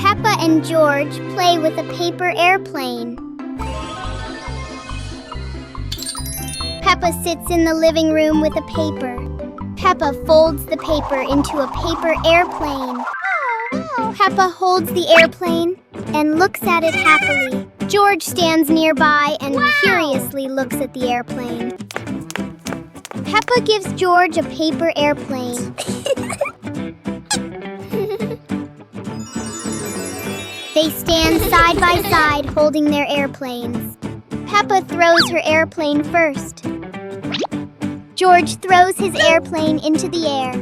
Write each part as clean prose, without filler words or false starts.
Peppa and George play with a paper airplane. Peppa sits in the living room with a paper. Peppa folds the paper into a paper airplane. Peppa holds the airplane and looks at it happily. George stands nearby and curiously looks at the airplane. Peppa gives George a paper airplane. They stand side by side holding their airplanes. Peppa throws her airplane first. George throws his airplane into the air.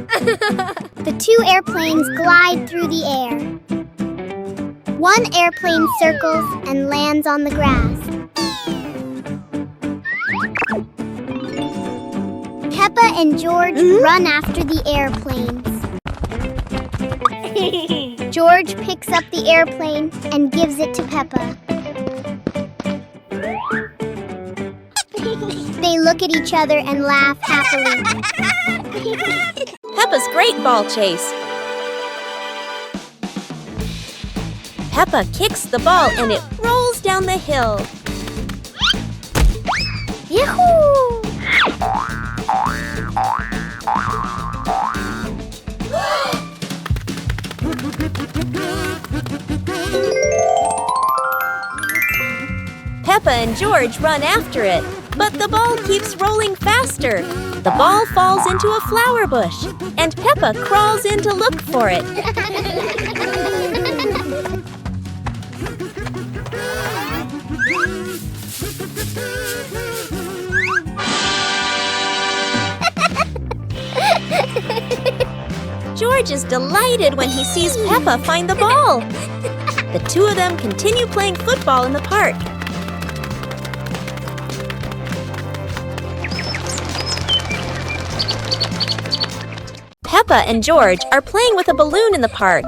The two airplanes glide through the air. One airplane circles and lands on the grass. Peppa and George run after the airplanes. George picks up the airplane and gives it to Peppa. They look at each other and laugh happily. Peppa's great ball chase. Peppa kicks the ball and it rolls down the hill. Yahoo! Peppa and George run after it, but the ball keeps rolling faster. The ball falls into a flower bush, and Peppa crawls in to look for it. George is delighted when he sees Peppa find the ball. The two of them continue playing football in the park. Peppa and George are playing with a balloon in the park.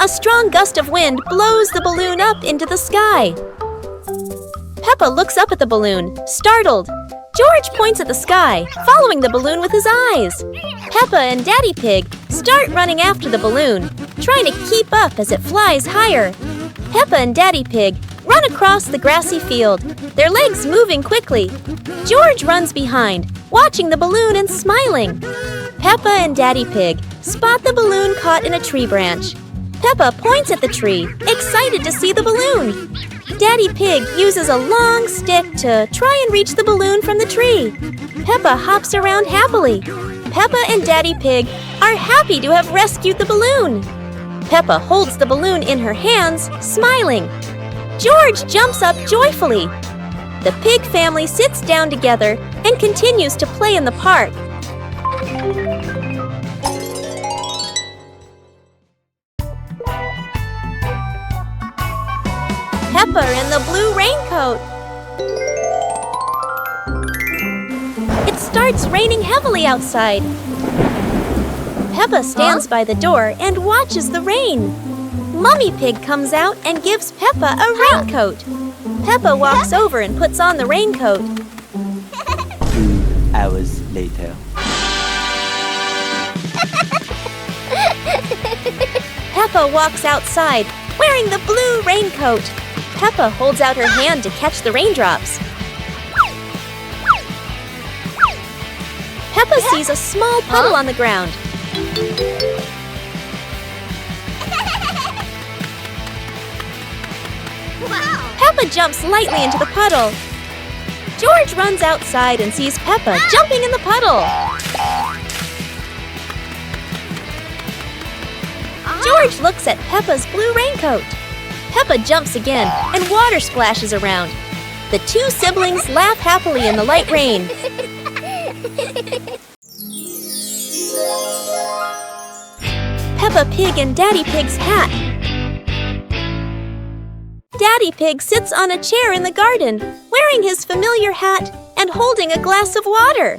A strong gust of wind blows the balloon up into the sky. Peppa looks up at the balloon, startled. George points at the sky, following the balloon with his eyes. Peppa and Daddy Pig start running after the balloon, trying to keep up as it flies higher. Peppa and Daddy Pig run across the grassy field, their legs moving quickly. George runs behind, watching the balloon and smiling. Peppa and Daddy Pig spot the balloon caught in a tree branch. Peppa points at the tree, excited to see the balloon. Daddy Pig uses a long stick to try and reach the balloon from the tree. Peppa hops around happily. Peppa and Daddy Pig are happy to have rescued the balloon. Peppa holds the balloon in her hands, smiling. George jumps up joyfully. The pig family sits down together and continues to play in the park. Peppa in the blue raincoat. It starts raining heavily outside. Peppa stands by the door and watches the rain. Mummy Pig comes out and gives Peppa a raincoat. Peppa walks over and puts on the raincoat. 2 hours later. Peppa walks outside, wearing the blue raincoat. Peppa holds out her hand to catch the raindrops. Peppa sees a small puddle on the ground. Peppa jumps lightly into the puddle. George runs outside and sees Peppa jumping in the puddle. George looks at Peppa's blue raincoat. Peppa jumps again, and water splashes around. The two siblings laugh happily in the light rain. Peppa Pig and Daddy Pig's hat. Daddy Pig sits on a chair in the garden, wearing his familiar hat and holding a glass of water.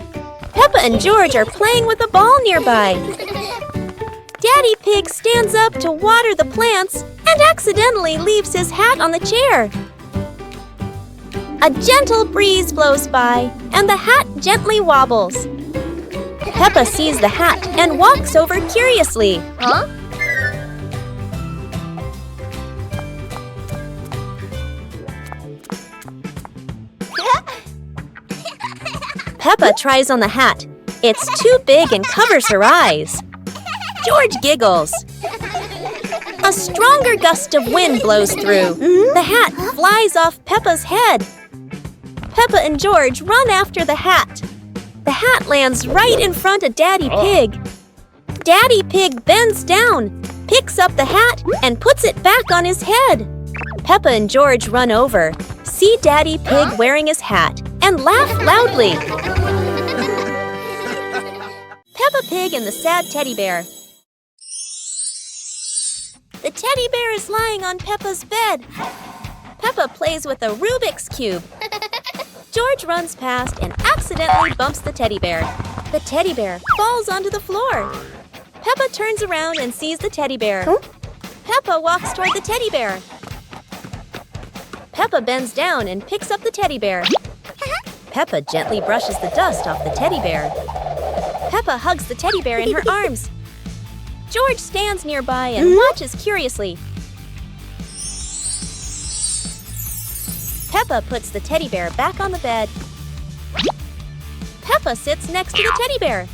Peppa and George are playing with a ball nearby. Daddy Pig stands up to water the plants and accidentally leaves his hat on the chair. A gentle breeze blows by and the hat gently wobbles. Peppa sees the hat and walks over curiously. Peppa tries on the hat. It's too big and covers her eyes. George giggles. A stronger gust of wind blows through. The hat flies off Peppa's head. Peppa and George run after the hat. The hat lands right in front of Daddy Pig. Daddy Pig bends down, picks up the hat, and puts it back on his head. Peppa and George run over, see Daddy Pig wearing his hat, and laugh loudly. Peppa Pig and the Sad Teddy Bear. The teddy bear is lying on Peppa's bed. Peppa plays with a Rubik's Cube. George runs past and accidentally bumps the teddy bear. The teddy bear falls onto the floor. Peppa turns around and sees the teddy bear. Peppa walks toward the teddy bear. Peppa bends down and picks up the teddy bear. Peppa gently brushes the dust off the teddy bear. Peppa hugs the teddy bear in her arms. George stands nearby and watches curiously. Peppa puts the teddy bear back on the bed. Peppa sits next to the teddy bear.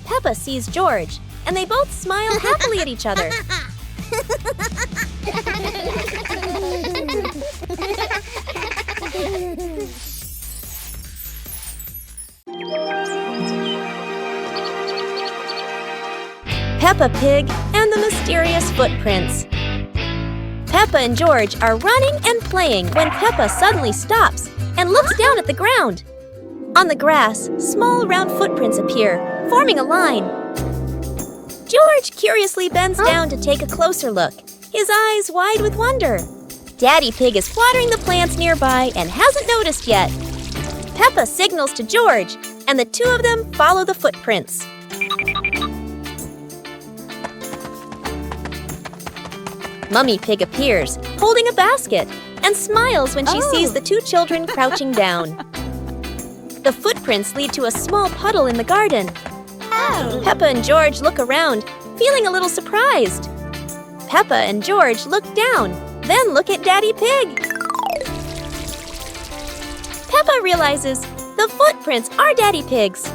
Peppa sees George, and they both smile happily at each other. Peppa Pig and the Mysterious Footprints. Peppa and George are running and playing when Peppa suddenly stops and looks down at the ground. On the grass, small round footprints appear, forming a line. George curiously bends down to take a closer look, his eyes wide with wonder. Daddy Pig is watering the plants nearby and hasn't noticed yet. Peppa signals to George, and the two of them follow the footprints. Mummy Pig appears, holding a basket, and smiles when she sees the two children crouching down. The footprints lead to a small puddle in the garden. Peppa and George look around, feeling a little surprised. Peppa and George look down, then look at Daddy Pig. Peppa realizes the footprints are Daddy Pig's,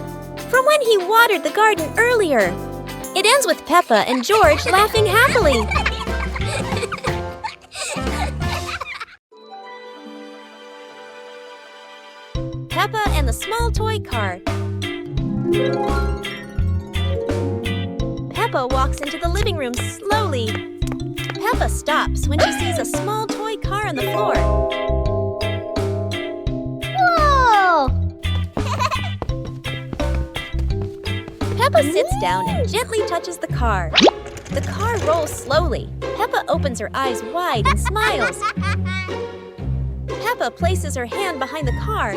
from when he watered the garden earlier. It ends with Peppa and George laughing happily. Peppa and the Small Toy Car. Peppa walks into the living room slowly. Peppa stops when she sees a small toy car on the floor. Whoa! Peppa sits down and gently touches the car. The car rolls slowly. Peppa opens her eyes wide and smiles. Peppa places her hand behind the car.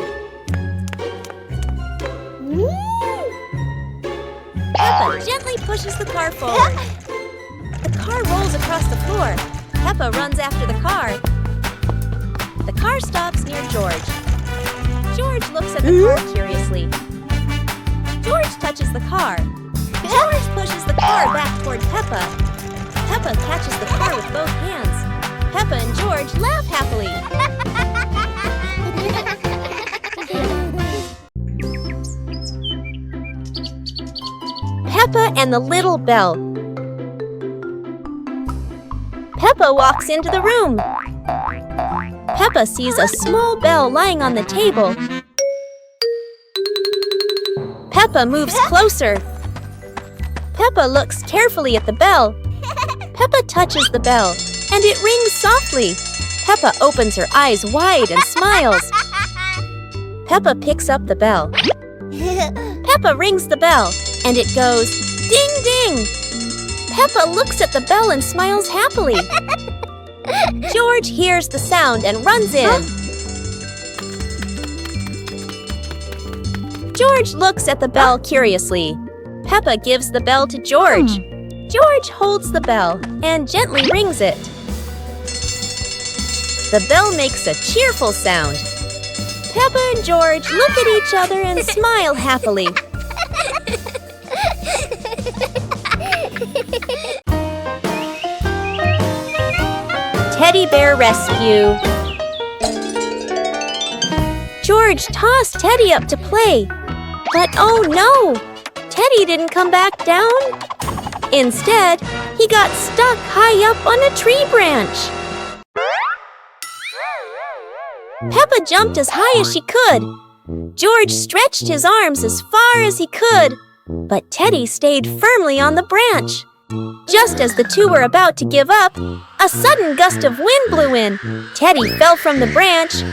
Peppa gently pushes the car forward. The car rolls across the floor. Peppa runs after the car. The car stops near George. George looks at the car curiously. George touches the car. George pushes the car back toward Peppa. Peppa catches the car with both hands. Peppa and George laugh happily. Peppa and the Little Bell. Peppa walks into the room. Peppa sees a small bell lying on the table. Peppa moves closer. Peppa looks carefully at the bell. Peppa touches the bell, and it rings softly. Peppa opens her eyes wide and smiles. Peppa picks up the bell. Peppa rings the bell, and it goes ding ding. Peppa looks at the bell and smiles happily. George hears the sound and runs in. George looks at the bell curiously. Peppa gives the bell to George. George holds the bell and gently rings it. The bell makes a cheerful sound. Peppa and George look at each other and smile happily. Teddy Bear Rescue. George tossed Teddy up to play. But oh no! Teddy didn't come back down. Instead, he got stuck high up on a tree branch. Peppa jumped as high as she could. George stretched his arms as far as he could, but Teddy stayed firmly on the branch. Just as the two were about to give up, a sudden gust of wind blew in. Teddy fell from the branch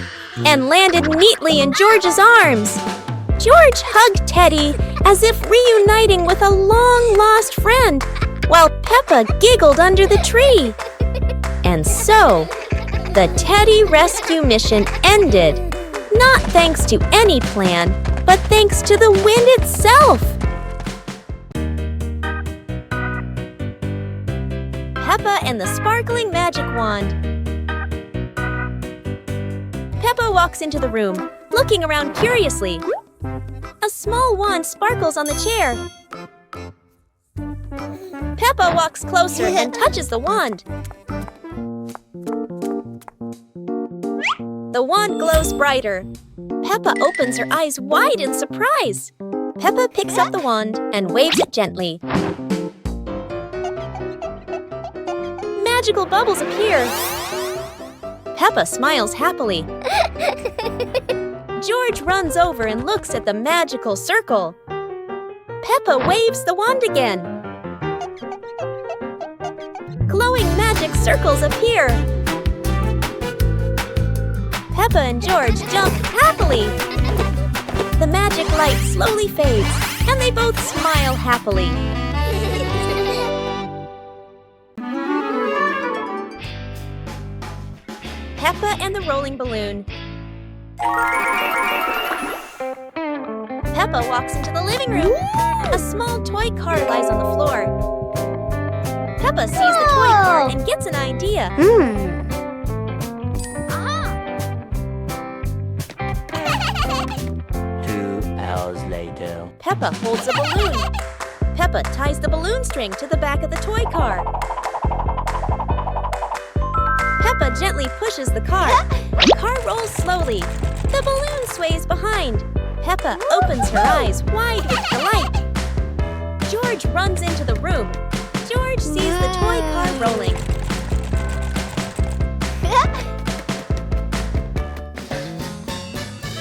and landed neatly in George's arms. George hugged Teddy as if reuniting with a long-lost friend, while Peppa giggled under the tree. And so, the Teddy rescue mission ended, not thanks to any plan, but thanks to the wind itself. Peppa and the Sparkling Magic Wand. Peppa walks into the room, looking around curiously. A small wand sparkles on the chair. Peppa walks closer and touches the wand. The wand glows brighter. Peppa opens her eyes wide in surprise. Peppa picks up the wand and waves it gently. Magical bubbles appear. Peppa smiles happily. George runs over and looks at the magical circle. Peppa waves the wand again. Glowing magic circles appear. Peppa and George jump happily. The magic light slowly fades, and they both smile happily. Peppa and the Rolling Balloon. Peppa walks into the living room. A small toy car lies on the floor. Peppa sees the toy car and gets an idea. 2 hours later. Peppa holds a balloon. Peppa ties the balloon string to the back of the toy car. Peppa gently pushes the car. The car rolls slowly. The balloon sways behind. Peppa opens her eyes wide with delight. George runs into the room. George sees the toy car rolling.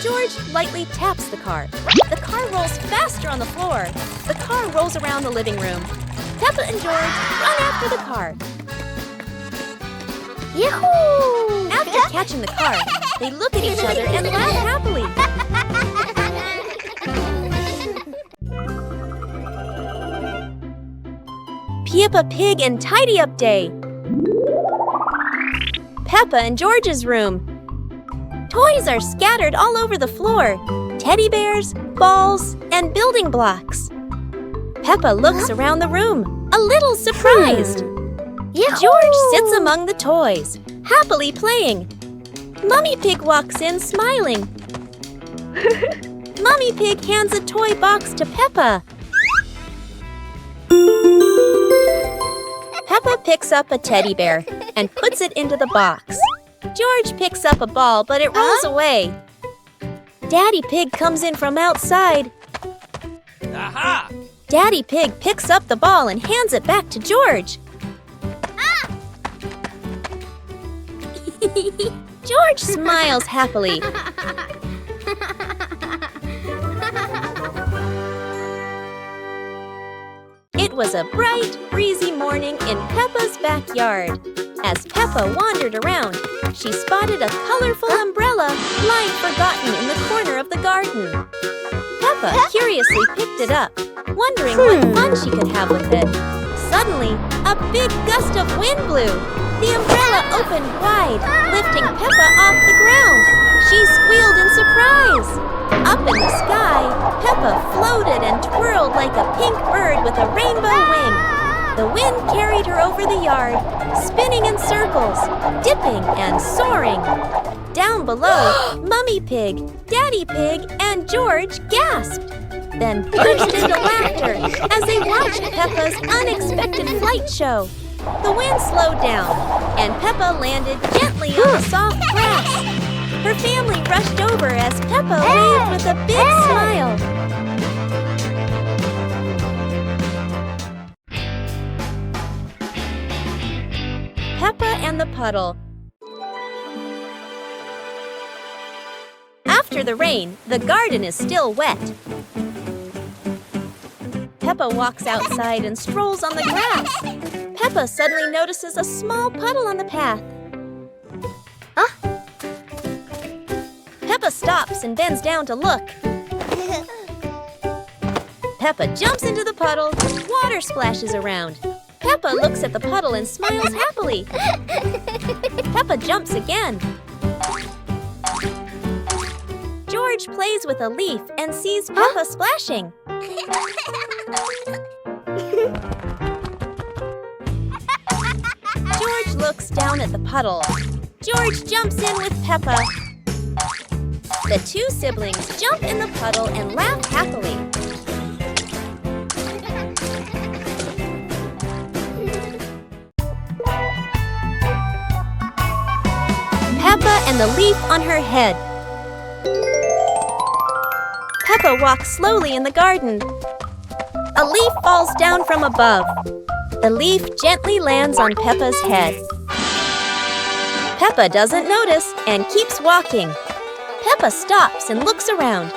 George lightly taps the car. The car rolls faster on the floor. The car rolls around the living room. Peppa and George run after the car. Yahoo! After catching the car, they look at each other and laugh happily. Peppa Pig and Tidy Up Day. Peppa and George's room. Toys are scattered all over the floor. Teddy bears, balls, and building blocks. Peppa looks around the room, a little surprised. George sits among the toys, happily playing. Mummy Pig walks in smiling. Mummy Pig hands a toy box to Peppa. Peppa picks up a teddy bear and puts it into the box. George picks up a ball, but it rolls away. Daddy Pig comes in from outside. Aha! Daddy Pig picks up the ball and hands it back to George. George smiles happily. It was a bright, breezy morning in Peppa's backyard. As Peppa wandered around, she spotted a colorful umbrella lying forgotten in the corner of the garden. Peppa curiously picked it up, wondering what fun she could have with it. Suddenly, a big gust of wind blew. The umbrella opened wide, lifting Peppa off the ground. She squealed in surprise. Up in the sky, Peppa floated and twirled like a pink bird with a rainbow wing. The wind carried her over the yard, spinning in circles, dipping and soaring. Down below, Mummy Pig, Daddy Pig, and George gasped, then burst into laughter as they watched Peppa's unexpected flight show. The wind slowed down, and Peppa landed gently on the soft grass. Her family rushed over as Peppa waved with a big smile. Peppa and the Puddle. After the rain, the garden is still wet. Peppa walks outside and strolls on the grass. Peppa suddenly notices a small puddle on the path. Peppa stops and bends down to look. Peppa jumps into the puddle. Water splashes around. Peppa looks at the puddle and smiles happily. Peppa jumps again. George plays with a leaf and sees Peppa splashing. George looks down at the puddle. George jumps in with Peppa. The two siblings jump in the puddle and laugh happily. Peppa and the leaf on her head. Peppa walks slowly in the garden. A leaf falls down from above. The leaf gently lands on Peppa's head. Peppa doesn't notice and keeps walking. Peppa stops and looks around.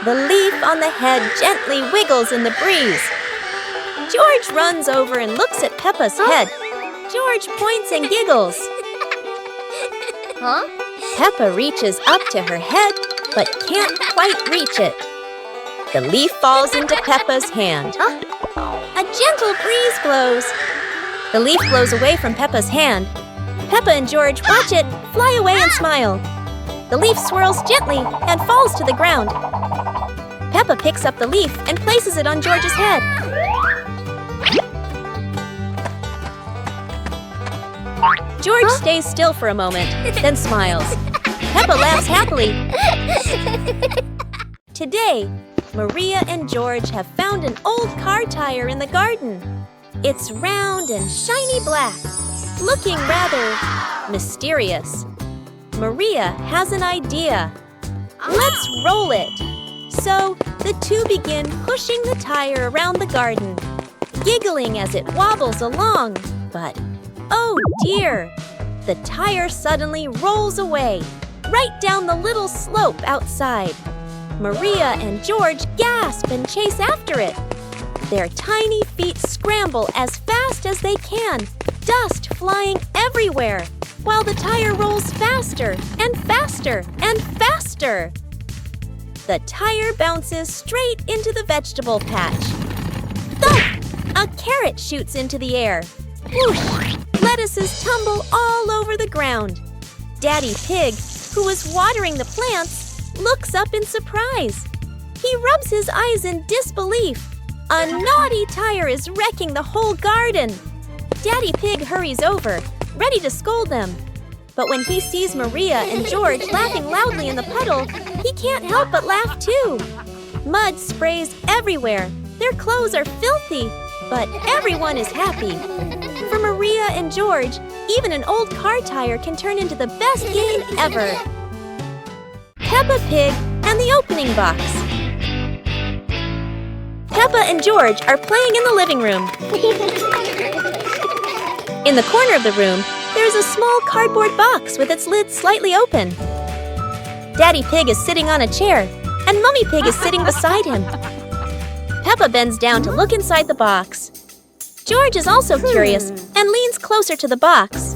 The leaf on the head gently wiggles in the breeze. George runs over and looks at Peppa's head. George points and giggles. Peppa reaches up to her head, but can't quite reach it. The leaf falls into Peppa's hand. A gentle breeze blows. The leaf blows away from Peppa's hand. Peppa and George watch it fly away and smile. The leaf swirls gently and falls to the ground. Peppa picks up the leaf and places it on George's head. George stays still for a moment, then smiles. Peppa laughs happily. Today, Maria and George have found an old car tire in the garden. It's round and shiny black, looking rather mysterious. Maria has an idea. Let's roll it. So the two begin pushing the tire around the garden, giggling as it wobbles along. But oh dear, the tire suddenly rolls away, right down the little slope outside. Maria and George gasp and chase after it. Their tiny feet scramble as fast as they can, dust flying everywhere, while the tire rolls faster and faster and faster. The tire bounces straight into the vegetable patch. Thump! A carrot shoots into the air. Whoosh! Lettuces tumble all over the ground. Daddy Pig, who was watering the plants, looks up in surprise. He rubs his eyes in disbelief. A naughty tire is wrecking the whole garden. Daddy Pig hurries over, ready to scold them. But when he sees Maria and George laughing loudly in the puddle, he can't help but laugh too. Mud sprays everywhere. Their clothes are filthy, but everyone is happy. For Maria and George, even an old car tire can turn into the best game ever. Peppa Pig and the Opening Box. Peppa and George are playing in the living room. In the corner of the room, there is a small cardboard box with its lid slightly open. Daddy Pig is sitting on a chair, and Mummy Pig is sitting beside him. Peppa bends down to look inside the box. George is also curious and leans closer to the box.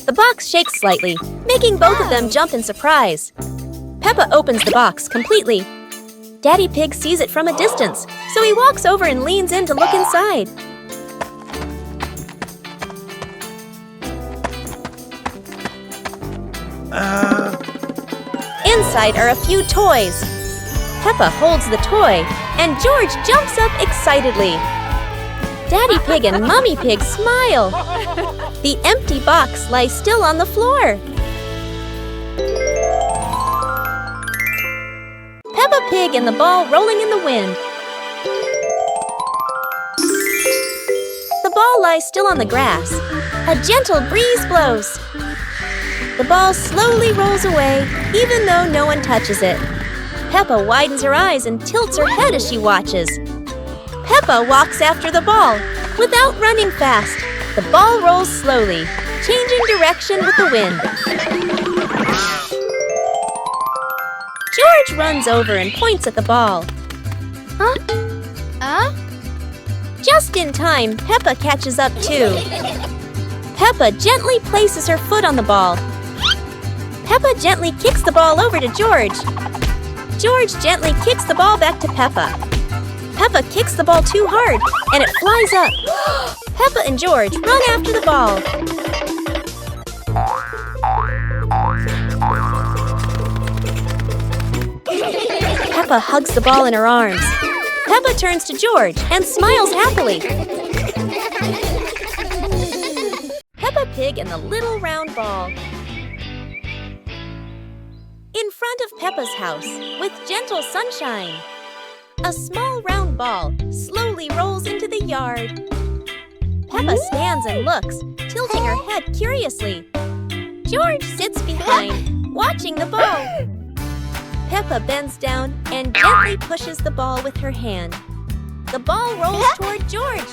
The box shakes slightly, making both of them jump in surprise. Peppa opens the box completely. Daddy Pig sees it from a distance, so he walks over and leans in to look inside. Inside are a few toys. Peppa holds the toy, and George jumps up excitedly. Daddy Pig and Mummy Pig smile. The empty box lies still on the floor. Peppa Pig and the ball rolling in the wind. The ball lies still on the grass. A gentle breeze blows. The ball slowly rolls away, even though no one touches it. Peppa widens her eyes and tilts her head as she watches. Peppa walks after the ball, without running fast. The ball rolls slowly, changing direction with the wind. George runs over and points at the ball. Just in time, Peppa catches up too. Peppa gently places her foot on the ball. Peppa gently kicks the ball over to George. George gently kicks the ball back to Peppa. Peppa kicks the ball too hard, and it flies up. Peppa and George run after the ball. Peppa hugs the ball in her arms. Peppa turns to George and smiles happily. Peppa Pig and the little round ball. In front of Peppa's house, with gentle sunshine, a small round ball slowly rolls into the yard. Peppa stands and looks, tilting her head curiously. George sits behind, watching the ball. Peppa bends down and gently pushes the ball with her hand. The ball rolls toward George.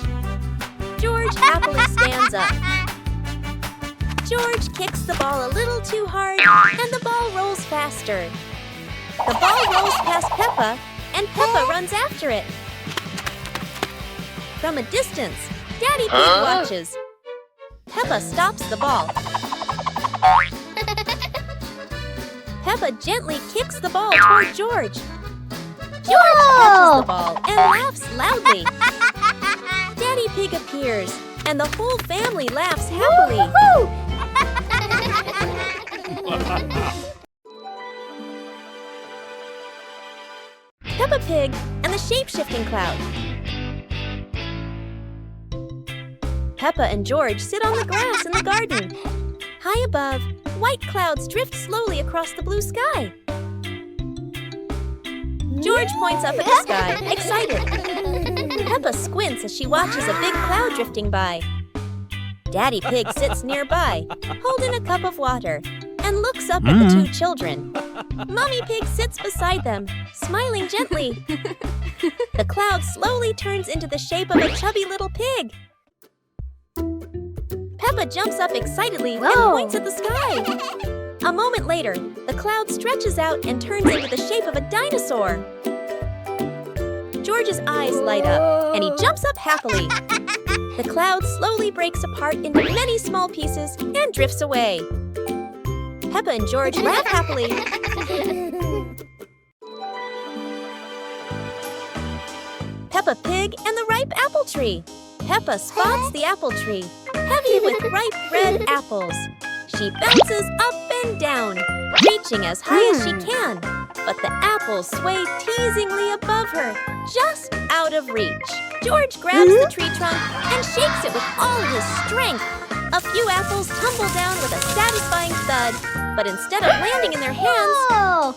George happily stands up. George kicks the ball a little too hard, and the ball rolls faster. The ball rolls past Peppa, and Peppa runs after it. From a distance, Daddy Pig watches. Peppa stops the ball. Peppa gently kicks the ball toward George. George catches the ball and laughs loudly. Daddy Pig appears, and the whole family laughs happily. Peppa Pig and the shape-shifting cloud. Peppa and George sit on the grass in the garden. High above, white clouds drift slowly across the blue sky. George points up at the sky, excited. Peppa squints as she watches a big cloud drifting by. Daddy Pig sits nearby, holding a cup of water, and looks up at the two children. Mommy Pig sits beside them, smiling gently. The cloud slowly turns into the shape of a chubby little pig. Peppa jumps up excitedly and points at the sky. A moment later, the cloud stretches out and turns into the shape of a dinosaur. George's eyes light up, and he jumps up happily. The cloud slowly breaks apart into many small pieces and drifts away. Peppa and George laugh happily. Peppa Pig and the ripe apple tree. Peppa spots the apple tree, heavy with ripe red apples. She bounces up and down, reaching as high as she can. But the apples sway teasingly above her, just out of reach. George grabs the tree trunk and shakes it with all his strength. A few apples tumble down with a satisfying thud, but instead of landing in their hands,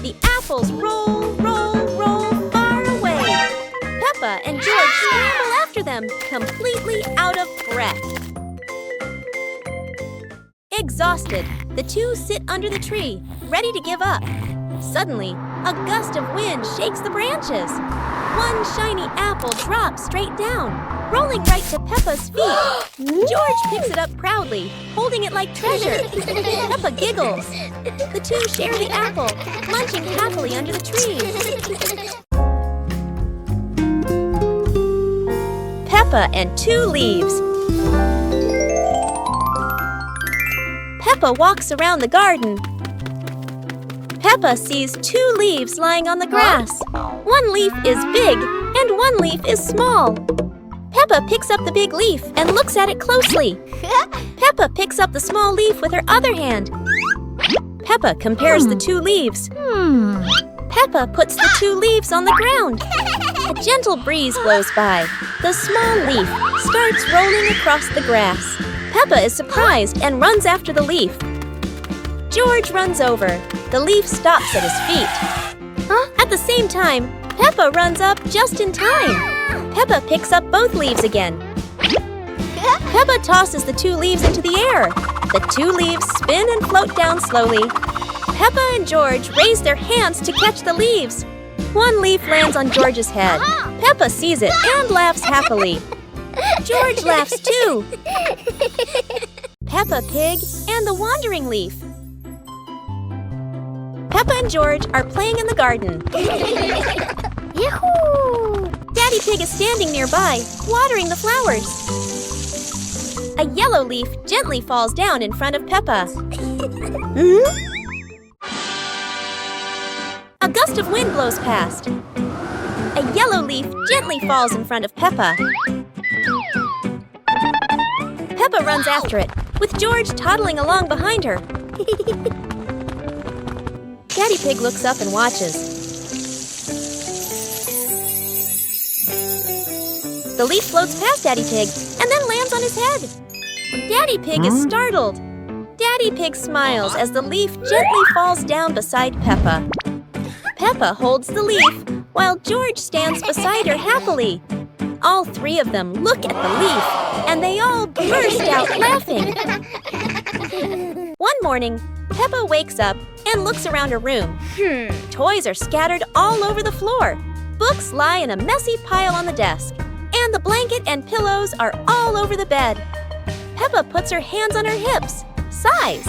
the apples roll, roll, roll far away. Peppa and George scramble after them, completely out of breath. Exhausted, the two sit under the tree, ready to give up. Suddenly, a gust of wind shakes the branches. One shiny apple drops straight down, rolling right to Peppa's feet. George picks it up proudly, holding it like treasure. Peppa giggles. The two share the apple, munching happily under the tree. Peppa and two leaves. Peppa walks around the garden. Peppa sees two leaves lying on the grass. One leaf is big and one leaf is small. Peppa picks up the big leaf and looks at it closely. Peppa picks up the small leaf with her other hand. Peppa compares the two leaves. Peppa puts the two leaves on the ground. A gentle breeze blows by. The small leaf starts rolling across the grass. Peppa is surprised and runs after the leaf. George runs over. The leaf stops at his feet. At the same time, Peppa runs up just in time. Peppa picks up both leaves again. Peppa tosses the two leaves into the air. The 2 leaves spin and float down slowly. Peppa and George raise their hands to catch the leaves. 1 leaf lands on George's head. Peppa sees it and laughs happily. George laughs too. Peppa Pig and the wandering leaf. Peppa and George are playing in the garden. Yahoo! Daddy Pig is standing nearby, watering the flowers. A yellow leaf gently falls down in front of Peppa. A gust of wind blows past. A yellow leaf gently falls in front of Peppa. Peppa runs after it, with George toddling along behind her. Daddy Pig looks up and watches. The leaf floats past Daddy Pig and then lands on his head. Daddy Pig is startled. Daddy Pig smiles as the leaf gently falls down beside Peppa. Peppa holds the leaf while George stands beside her happily. All 3 of them look at the leaf and they all burst out laughing. One morning, Peppa wakes up and looks around her room. Toys are scattered all over the floor. Books lie in a messy pile on the desk. And the blanket and pillows are all over the bed. Peppa puts her hands on her hips, sighs,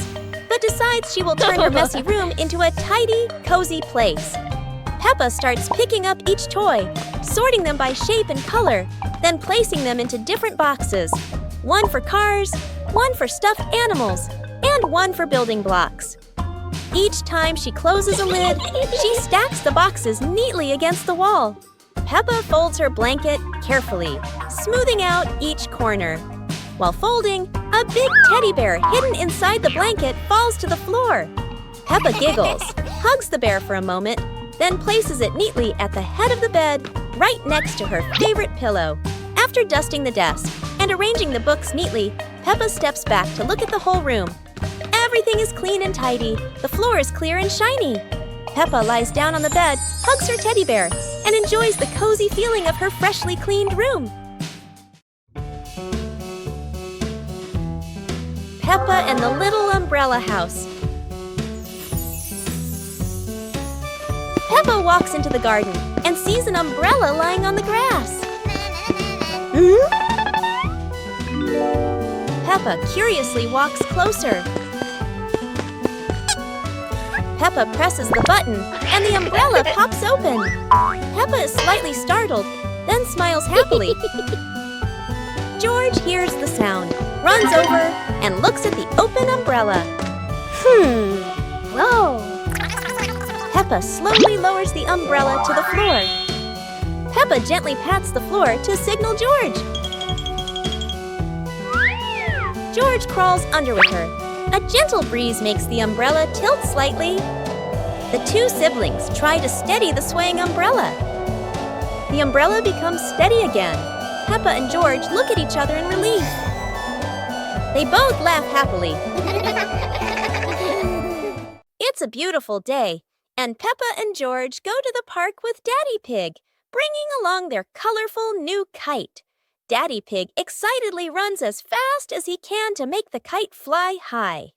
but decides she will turn her messy room into a tidy, cozy place. Peppa starts picking up each toy, sorting them by shape and color, then placing them into different boxes. 1 for cars, 1 for stuffed animals, and 1 for building blocks. Each time she closes a lid, she stacks the boxes neatly against the wall. Peppa folds her blanket carefully, smoothing out each corner. While folding, a big teddy bear hidden inside the blanket falls to the floor. Peppa giggles, hugs the bear for a moment, then places it neatly at the head of the bed, right next to her favorite pillow. After dusting the desk and arranging the books neatly, Peppa steps back to look at the whole room. Everything is clean and tidy. The floor is clear and shiny. Peppa lies down on the bed, hugs her teddy bear, and enjoys the cozy feeling of her freshly cleaned room. Peppa and the Little Umbrella House. Peppa walks into the garden and sees an umbrella lying on the grass. Peppa curiously walks closer. Peppa presses the button, and the umbrella pops open. Peppa is slightly startled, then smiles happily. George hears the sound, runs over, and looks at the open umbrella. Whoa! Peppa slowly lowers the umbrella to the floor. Peppa gently pats the floor to signal George. George crawls under with her. A gentle breeze makes the umbrella tilt slightly. The 2 siblings try to steady the swaying umbrella. The umbrella becomes steady again. Peppa and George look at each other in relief. They both laugh happily. It's a beautiful day, and Peppa and George go to the park with Daddy Pig, bringing along their colorful new kite. Daddy Pig excitedly runs as fast as he can to make the kite fly high.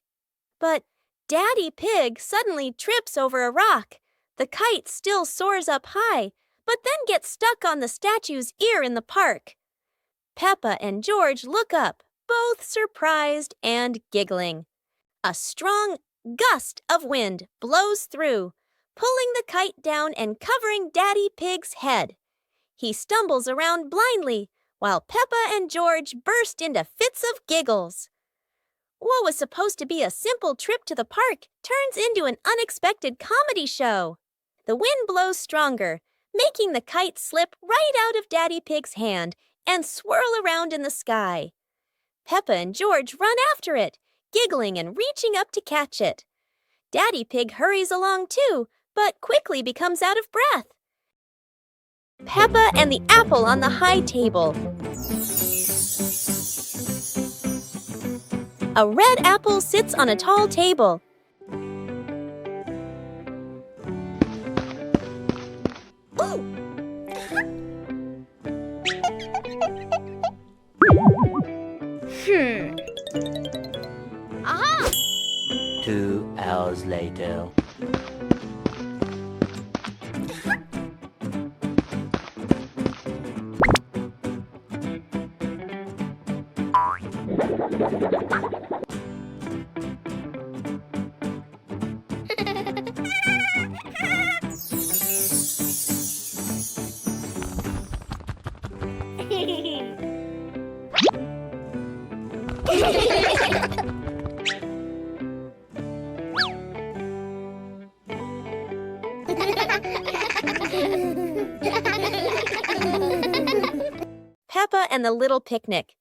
But Daddy Pig suddenly trips over a rock. The kite still soars up high, but then gets stuck on the statue's ear in the park. Peppa and George look up, both surprised and giggling. A strong gust of wind blows through, pulling the kite down and covering Daddy Pig's head. He stumbles around blindly, while Peppa and George burst into fits of giggles. What was supposed to be a simple trip to the park turns into an unexpected comedy show. The wind blows stronger, making the kite slip right out of Daddy Pig's hand and swirl around in the sky. Peppa and George run after it, giggling and reaching up to catch it. Daddy Pig hurries along too, but quickly becomes out of breath. Peppa and the apple on the high table. A red apple sits on a tall table. Ooh! later. Peppa and the Little Picnic.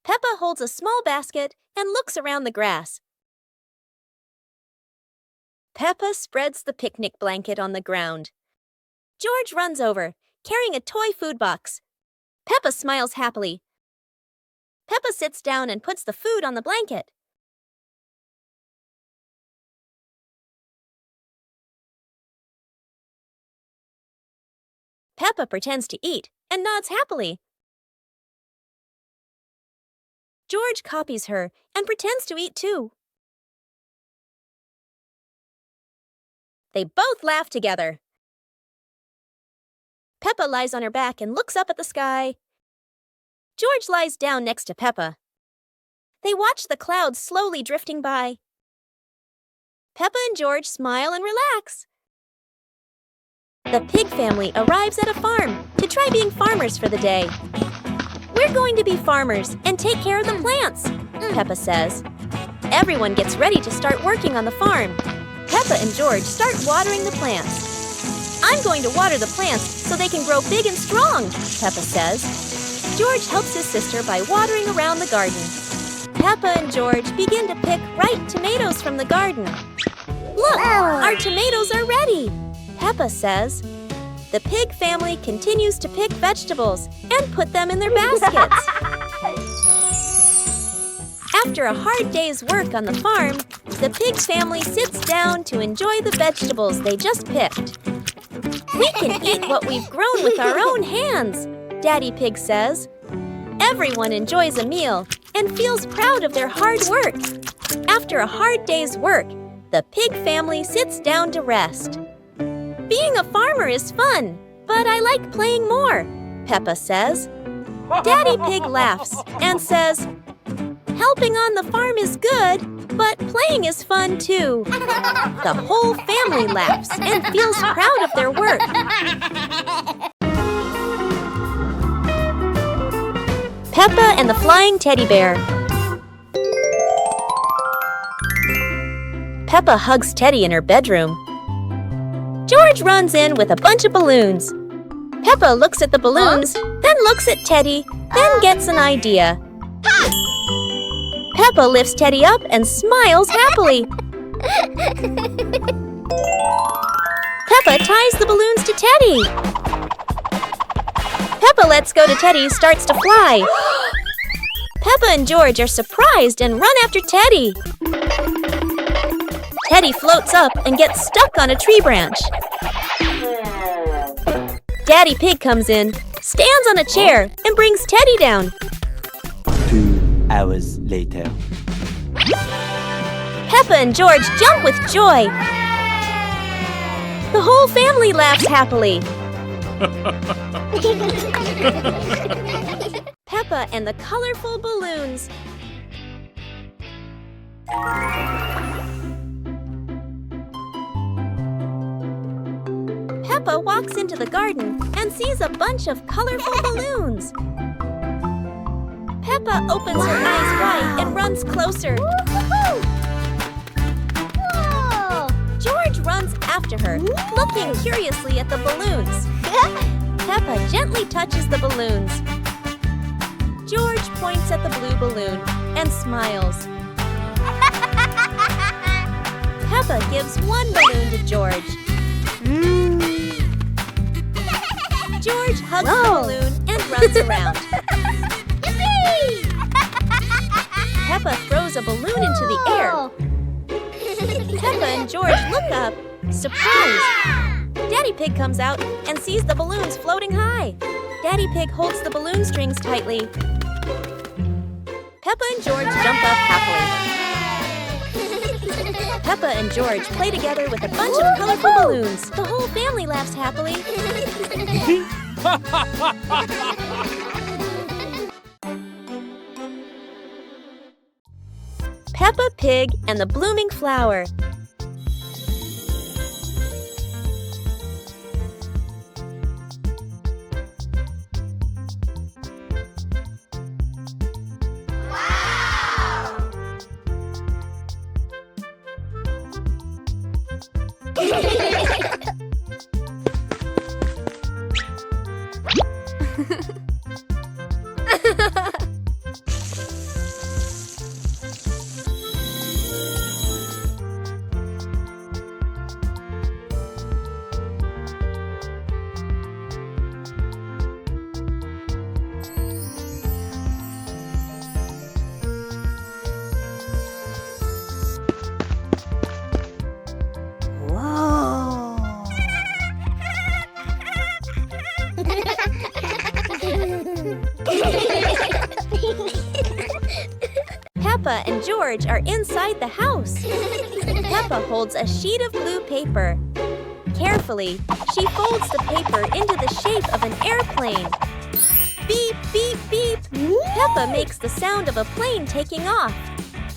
Peppa holds a small basket and looks around the grass. Peppa spreads the picnic blanket on the ground. George runs over, carrying a toy food box. Peppa smiles happily. Peppa sits down and puts the food on the blanket. Peppa pretends to eat and nods happily. George copies her and pretends to eat too. They both laugh together. Peppa lies on her back and looks up at the sky. George lies down next to Peppa. They watch the clouds slowly drifting by. Peppa and George smile and relax. The pig family arrives at a farm to try being farmers for the day. We're going to be farmers and take care of the plants, Peppa says. Everyone gets ready to start working on the farm. Peppa and George start watering the plants. I'm going to water the plants so they can grow big and strong, Peppa says. George helps his sister by watering around the garden. Peppa and George begin to pick ripe tomatoes from the garden. Look, our tomatoes are ready, Peppa says. The pig family continues to pick vegetables and put them in their baskets. After a hard day's work on the farm, the pig family sits down to enjoy the vegetables they just picked. We can eat what we've grown with our own hands, Daddy Pig says. Everyone enjoys a meal and feels proud of their hard work. After a hard day's work, the pig family sits down to rest. Being a farmer is fun, but I like playing more, Peppa says. Daddy Pig laughs and says, helping on the farm is good, but playing is fun too. The whole family laughs and feels proud of their work. Peppa and the Flying Teddy Bear. Peppa hugs Teddy in her bedroom. George runs in with a bunch of balloons. Peppa looks at the balloons, then looks at Teddy, then gets an idea. Peppa lifts Teddy up and smiles happily. Peppa ties the balloons to Teddy. Peppa lets go to Teddy, starts to fly. Peppa and George are surprised and run after Teddy. Teddy floats up and gets stuck on a tree branch. Daddy Pig comes in, stands on a chair, and brings Teddy down. 2 hours later. Peppa and George jump with joy. The whole family laughs happily. Peppa and the colorful balloons. Peppa walks into the garden and sees a bunch of colorful balloons. Peppa opens her eyes wide and runs closer. Whoa! George runs after her, looking curiously at the balloons. Peppa gently touches the balloons. George points at the blue balloon and smiles. Peppa gives one balloon to George. George hugs the balloon and runs around. Peppa throws a balloon into the air. Peppa and George look up, surprised. Daddy Pig comes out and sees the balloons floating high. Daddy Pig holds the balloon strings tightly. Peppa and George jump up happily. Peppa and George play together with a bunch of colorful balloons. The whole family laughs happily. Peppa Pig and the Blooming Flower. Peppa and George are inside the house. Peppa holds a sheet of blue paper. Carefully, she folds the paper into the shape of an airplane. Beep, beep, beep. Peppa makes the sound of a plane taking off.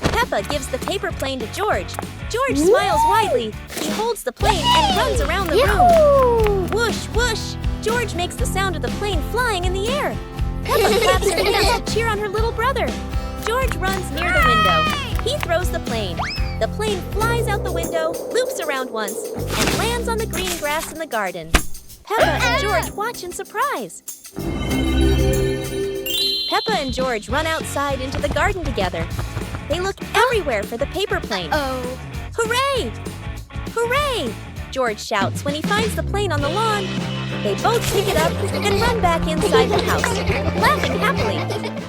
Peppa gives the paper plane to George. George smiles widely. He holds the plane and runs around the room. Whoosh, whoosh. George makes the sound of the plane flying in the air. Peppa claps her hands to cheer on her little brother. George runs near the window. He throws the plane. The plane flies out the window, loops around once, and lands on the green grass in the garden. Peppa and George watch in surprise. Peppa and George run outside into the garden together. They look everywhere for the paper plane. Hooray! Hooray! George shouts when he finds the plane on the lawn. They both pick it up and run back inside the house, laughing happily.